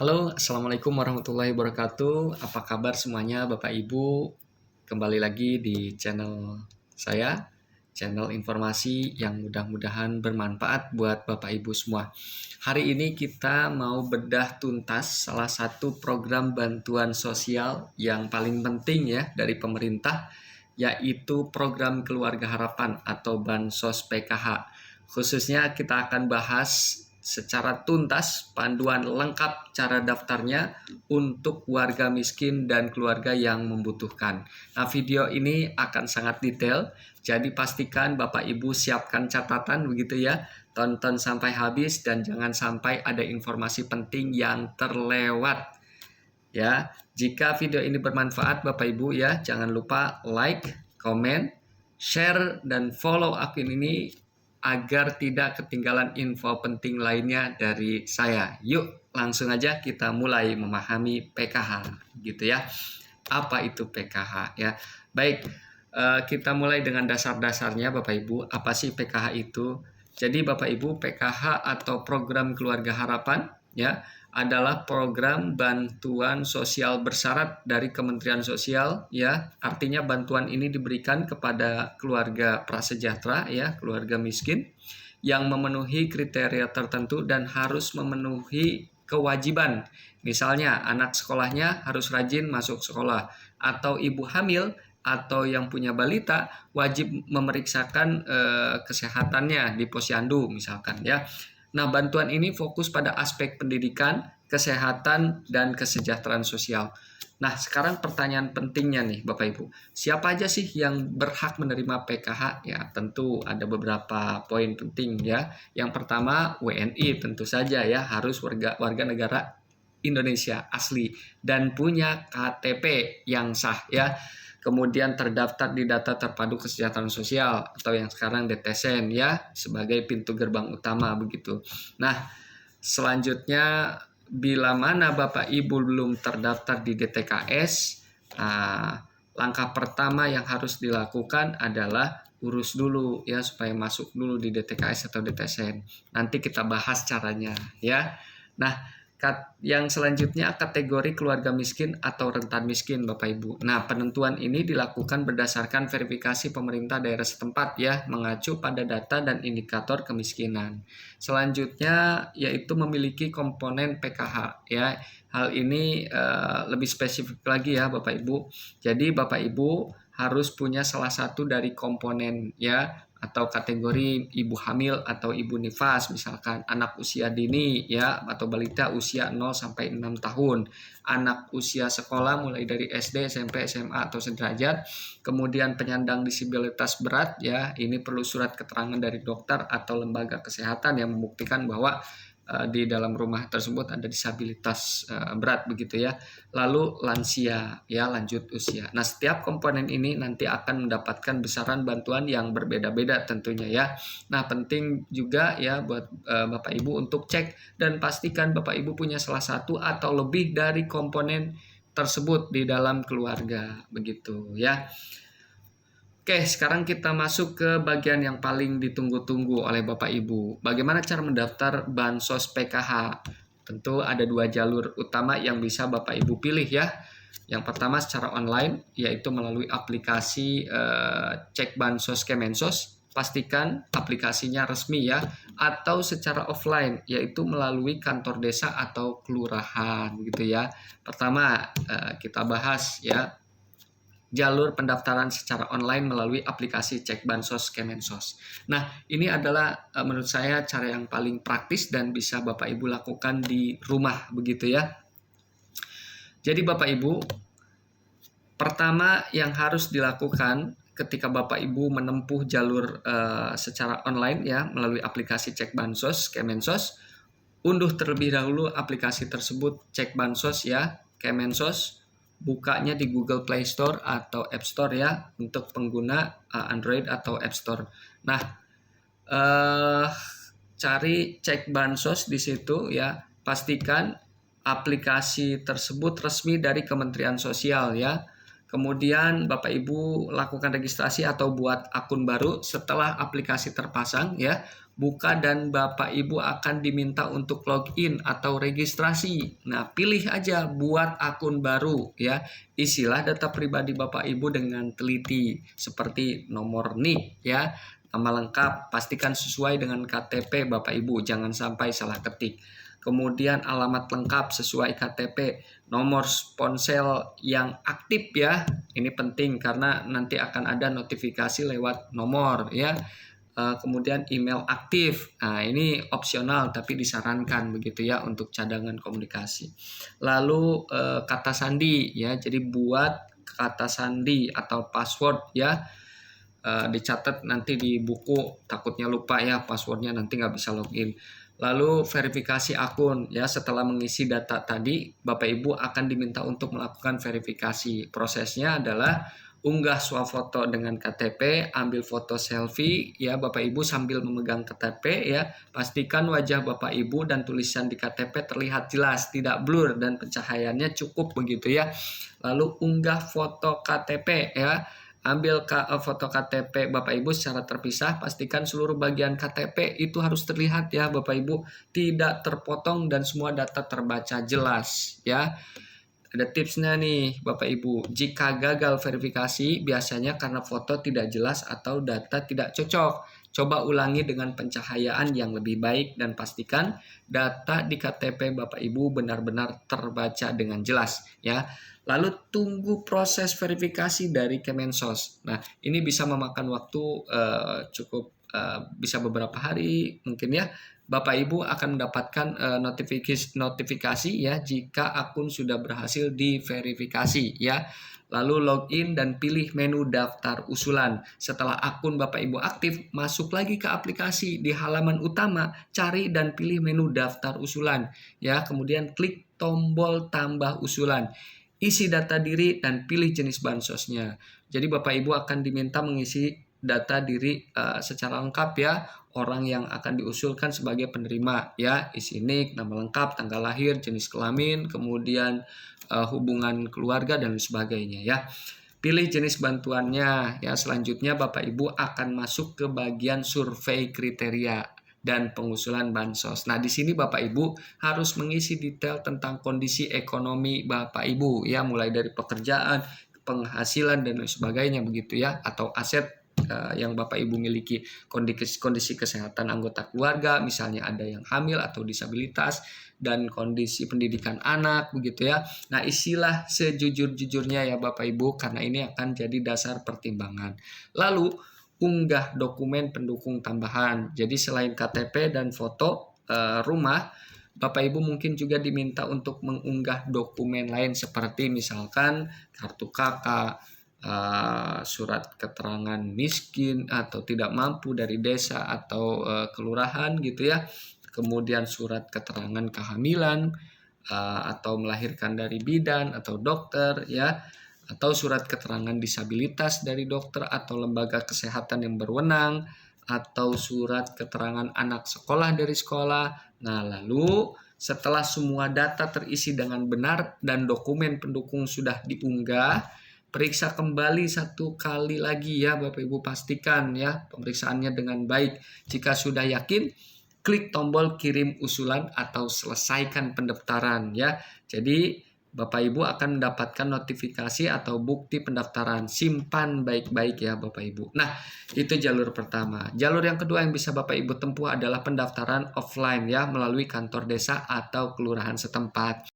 Halo, Assalamualaikum warahmatullahi wabarakatuh. Apa kabar semuanya Bapak Ibu? Kembali lagi di channel saya, channel informasi yang mudah-mudahan bermanfaat buat Bapak Ibu semua. Hari ini kita mau bedah tuntas salah satu program bantuan sosial yang paling penting ya dari pemerintah, yaitu program Keluarga Harapan atau Bansos PKH. Khususnya kita akan bahas secara tuntas panduan lengkap cara daftarnya untuk warga miskin dan keluarga yang membutuhkan. Nah, video ini akan sangat detail, jadi pastikan Bapak Ibu siapkan catatan begitu ya. Tonton sampai habis dan jangan sampai ada informasi penting yang terlewat. Ya, jika video ini bermanfaat Bapak Ibu ya, jangan lupa like, komen, share dan follow akun ini agar tidak ketinggalan info penting lainnya dari saya. Yuk, langsung aja kita mulai memahami PKH gitu ya. Apa itu PKH ya? Baik, kita mulai dengan dasar-dasarnya Bapak Ibu. Apa sih PKH itu? Jadi Bapak Ibu, PKH atau Program Keluarga Harapan ya adalah program bantuan sosial bersyarat dari Kementerian Sosial ya. Artinya bantuan ini diberikan kepada keluarga prasejahtera ya, keluarga miskin yang memenuhi kriteria tertentu dan harus memenuhi kewajiban. Misalnya anak sekolahnya harus rajin masuk sekolah, atau ibu hamil atau yang punya balita wajib memeriksakan kesehatannya di posyandu misalkan ya. Nah, bantuan ini fokus pada aspek pendidikan, kesehatan, dan kesejahteraan sosial. Nah, sekarang pertanyaan pentingnya nih Bapak Ibu. Siapa aja sih yang berhak menerima PKH? Ya, tentu ada beberapa poin penting ya. Yang pertama, WNI tentu saja ya, harus warga negara Indonesia asli dan punya KTP yang sah ya. Kemudian terdaftar di data terpadu kesejahteraan sosial atau yang sekarang DTSN ya, sebagai pintu gerbang utama begitu. Nah, selanjutnya bila mana Bapak Ibu belum terdaftar di DTKS, langkah pertama yang harus dilakukan adalah urus dulu ya supaya masuk dulu di DTKS atau DTSN. Nanti kita bahas caranya ya. Nah, yang selanjutnya kategori keluarga miskin atau rentan miskin Bapak Ibu. Nah, penentuan ini dilakukan berdasarkan verifikasi pemerintah daerah setempat ya, mengacu pada data dan indikator kemiskinan. Selanjutnya yaitu memiliki komponen PKH ya. Hal ini lebih spesifik lagi ya Bapak Ibu. Jadi Bapak Ibu harus punya salah satu dari komponen ya, atau kategori ibu hamil atau ibu nifas, misalkan anak usia dini ya, atau balita usia 0 sampai 6 tahun, anak usia sekolah mulai dari SD, SMP, SMA atau sederajat, kemudian penyandang disabilitas berat ya, ini perlu surat keterangan dari dokter atau lembaga kesehatan yang membuktikan bahwa di dalam rumah tersebut ada disabilitas berat begitu ya. Lalu lansia ya, lanjut usia. Nah, setiap komponen ini nanti akan mendapatkan besaran bantuan yang berbeda-beda tentunya ya. Nah, penting juga ya buat Bapak Ibu untuk cek dan pastikan Bapak Ibu punya salah satu atau lebih dari komponen tersebut di dalam keluarga begitu ya. Oke, sekarang kita masuk ke bagian yang paling ditunggu-tunggu oleh Bapak Ibu. Bagaimana cara mendaftar Bansos PKH? Tentu ada dua jalur utama yang bisa Bapak Ibu pilih ya. Yang pertama secara online, yaitu melalui aplikasi Cek Bansos Kemensos. Pastikan aplikasinya resmi ya. Atau secara offline, yaitu melalui kantor desa atau kelurahan gitu ya. Pertama, kita bahas ya jalur pendaftaran secara online melalui aplikasi Cek Bansos Kemensos. Nah, ini adalah menurut saya cara yang paling praktis dan bisa Bapak Ibu lakukan di rumah begitu ya. Jadi Bapak Ibu, pertama yang harus dilakukan ketika Bapak Ibu menempuh jalur secara online ya melalui aplikasi Cek Bansos Kemensos, unduh terlebih dahulu aplikasi tersebut Cek Bansos ya Kemensos. Bukanya di Google Play Store atau App Store ya untuk pengguna Android atau App Store. Nah, cari Cek Bansos di situ ya. Pastikan aplikasi tersebut resmi dari Kementerian Sosial ya. Kemudian Bapak Ibu lakukan registrasi atau buat akun baru setelah aplikasi terpasang ya. Buka dan Bapak Ibu akan diminta untuk login atau registrasi. Nah, pilih aja buat akun baru ya. Isilah data pribadi Bapak Ibu dengan teliti seperti nomor NIK ya, nama lengkap, pastikan sesuai dengan KTP Bapak Ibu, jangan sampai salah ketik. Kemudian alamat lengkap sesuai KTP, nomor ponsel yang aktif ya. Ini penting karena nanti akan ada notifikasi lewat nomor ya. Kemudian email aktif. Nah, ini opsional tapi disarankan begitu ya untuk cadangan komunikasi. Lalu kata sandi ya. Jadi buat kata sandi atau password ya. Dicatat nanti di buku, takutnya lupa ya passwordnya, nanti nggak bisa login. Lalu verifikasi akun ya, setelah mengisi data tadi Bapak Ibu akan diminta untuk melakukan verifikasi. Prosesnya adalah unggah swafoto dengan KTP, ambil foto selfie ya Bapak Ibu sambil memegang KTP ya. Pastikan wajah Bapak Ibu dan tulisan di KTP terlihat jelas, tidak blur dan pencahayaannya cukup begitu ya. Lalu unggah foto KTP ya. Ambil foto KTP Bapak Ibu secara terpisah, pastikan seluruh bagian KTP itu harus terlihat ya Bapak Ibu, tidak terpotong dan semua data terbaca jelas ya. Ada tipsnya nih Bapak Ibu, jika gagal verifikasi biasanya karena foto tidak jelas atau data tidak cocok. Coba ulangi dengan pencahayaan yang lebih baik dan pastikan data di KTP Bapak Ibu benar-benar terbaca dengan jelas ya. Lalu tunggu proses verifikasi dari Kemensos. Nah, ini bisa memakan waktu cukup bisa beberapa hari mungkin ya. Bapak Ibu akan mendapatkan notifikasi ya jika akun sudah berhasil diverifikasi ya. Lalu login dan pilih menu daftar usulan. Setelah akun Bapak Ibu aktif, masuk lagi ke aplikasi di halaman utama, cari dan pilih menu daftar usulan ya. Kemudian klik tombol tambah usulan. Isi data diri dan pilih jenis bansosnya. Jadi Bapak Ibu akan diminta mengisi data diri secara lengkap ya. Orang yang akan diusulkan sebagai penerima ya, isi NIK, nama lengkap, tanggal lahir, jenis kelamin, kemudian hubungan keluarga dan sebagainya ya. Pilih jenis bantuannya ya. Selanjutnya Bapak Ibu akan masuk ke bagian survei kriteria dan pengusulan bansos. Nah, di sini Bapak Ibu harus mengisi detail tentang kondisi ekonomi Bapak Ibu ya, mulai dari pekerjaan, penghasilan dan sebagainya begitu ya, atau aset yang Bapak Ibu miliki, kondisi kesehatan anggota keluarga, misalnya ada yang hamil atau disabilitas, dan kondisi pendidikan anak begitu ya. Nah, isilah sejujur-jujurnya ya Bapak Ibu karena ini akan jadi dasar pertimbangan. Lalu unggah dokumen pendukung tambahan. Jadi selain KTP dan foto rumah, Bapak Ibu mungkin juga diminta untuk mengunggah dokumen lain seperti misalkan kartu KK, surat keterangan miskin atau tidak mampu dari desa atau kelurahan gitu ya. Kemudian surat keterangan kehamilan atau melahirkan dari bidan atau dokter ya, atau surat keterangan disabilitas dari dokter atau lembaga kesehatan yang berwenang, atau surat keterangan anak sekolah dari sekolah. Nah, lalu setelah semua data terisi dengan benar dan dokumen pendukung sudah diunggah, periksa kembali satu kali lagi ya Bapak Ibu, pastikan ya pemeriksaannya dengan baik. Jika sudah yakin, klik tombol kirim usulan atau selesaikan pendaftaran ya. Jadi Bapak Ibu akan mendapatkan notifikasi atau bukti pendaftaran. Simpan baik-baik ya Bapak Ibu. Nah, itu jalur pertama. Jalur yang kedua yang bisa Bapak Ibu tempuh adalah pendaftaran offline ya, melalui kantor desa atau kelurahan setempat.